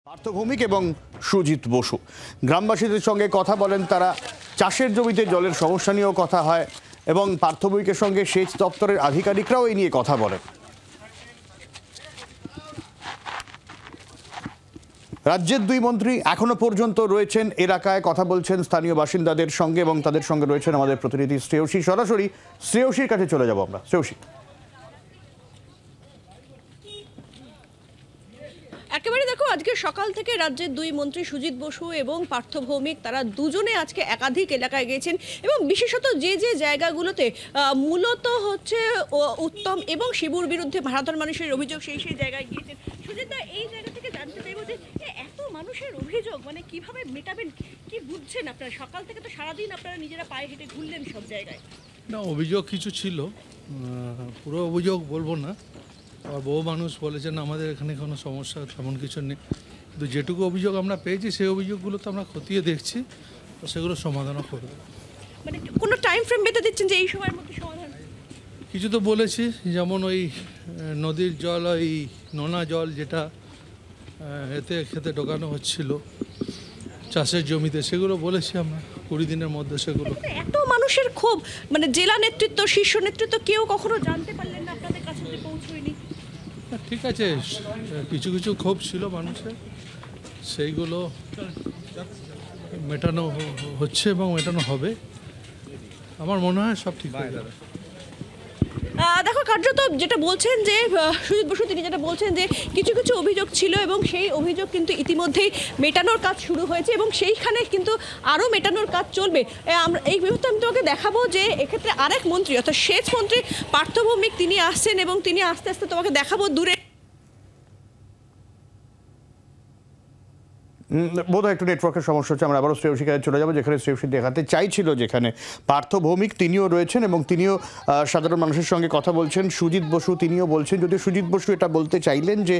পার্থ ভৌমিক এবং সুজিত বসু গ্রামবাসীদের সঙ্গে কথা বলেন। তারা চাষের জমিতে জলের সমস্যা নিয়েও কথা হয় এবং পার্থ ভৌমিকের সঙ্গে সেচ দপ্তরের আধিকারিকরাও এই নিয়ে কথা বলেন। রাজ্যের দুই মন্ত্রী এখনো পর্যন্ত রয়েছেন এলাকায়, কথা বলছেন স্থানীয় বাসিন্দাদের সঙ্গে এবং তাদের সঙ্গে রয়েছেন আমাদের প্রতিনিধি শ্রেয়সী। সরাসরি শ্রেয়সীর কাছে চলে যাব আমরা। শ্রেয়সী, একেবারে দেখো, আজকে সকাল থেকে রাজ্যের দুই মন্ত্রী সুজিত বসু এবং পার্থ ভৌমিক তারা দুজনে আজকে একাধিক এলাকায় গিয়েছেন এবং বিশেষত যে যে জায়গাগুলোতে মূলত হচ্ছে উত্তম এবং শিবুর বিরুদ্ধে ভারতের মানুষের অভিযোগ, সেই জায়গায় গিয়েছেন। সুজিত, এই জায়গা থেকে জানতে চাইবো যে এত মানুষের অভিযোগ মানে কিভাবে মেটাবেন, কি বুঝছেন আপনারা? সকাল থেকে তো সারাদিন আপনারা নিজেরা পায়ে হেঁটে ঘুরলেন সব জায়গায়। না, অভিযোগ কিছু ছিল, পুরো অভিযোগ বলবো না। আর বহু মানুষ বলেছেন আমাদের এখানে কোনো সমস্যা তেমন কিছু নেই, কিন্তু যেটুকু অভিযোগ আমরা পেয়েছি সেই অভিযোগগুলো তো আমরা খতিয়ে দেখছি, তো সেগুলো সমাধানও করবো। মানে কোনো টাইম ফ্রেম বেঁধে দিচ্ছেন যে এই সময়ের মধ্যে সমাধান? কিছু তো বলেছি, যেমন ওই নদীর জল, ওই নোনা জল যেটা এতে খেতে ঢোকানো হচ্ছিল চাষের জমিতে, সেগুলো বলেছি আমরা 20 দিনের মধ্যে সেগুলো। এত মানুষের ক্ষোভ, মানে জেলা নেতৃত্ব, শীর্ষ নেতৃত্ব কেউ কখনো জানতে পারলেন না, আপনাদের কাছে পৌঁছয়নি? ঠিক আছে, কিছু কিছু ক্ষোভ ছিল মানুষের, সেইগুলো মেটানো হচ্ছে এবং মেটানো হবে। আমার মনে হয় সব ঠিক হয়ে যাবে। দেখো, কার্যত যেটা বলছেন যে সুজিত বসু, তিনি যেটা বলছেন যে কিছু কিছু অভিযোগ ছিল এবং সেই অভিযোগ কিন্তু ইতিমধ্যেই মেটানোর কাজ শুরু হয়েছে এবং সেইখানে কিন্তু আরও মেটানোর কাজ চলবে। আমরা এই মুহূর্তে আমি তোমাকে দেখাবো যে এক্ষেত্রে আরেক মন্ত্রী, অর্থাৎ সেচ মন্ত্রী পার্থ ভৌমিক, তিনি আসছেন এবং তিনি আস্তে আস্তে তোমাকে দেখাবো দূরে। বোধহয় একটু নেটওয়ার্কের সমস্যা হচ্ছে। আমরা আবারও শ্রেয়সীর কাছে চলে যাবো, যেখানে শ্রেয়সী দেখাতে চাইছিল যেখানে পার্থ ভৌমিক তিনিও রয়েছেন এবং তিনিও সাধারণ মানুষের সঙ্গে কথা বলছেন। সুজিত বসু তিনিও বলছেন, যদিও সুজিত বসু এটা বলতে চাইলেন যে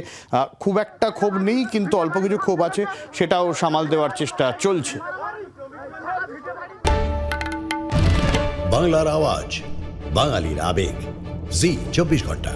খুব একটা ক্ষোভ নেই, কিন্তু অল্প কিছু ক্ষোভ আছে, সেটাও সামাল দেওয়ার চেষ্টা চলছে। বাংলার আওয়াজ, বাঙালির আবেগ, জি 24 ঘন্টা।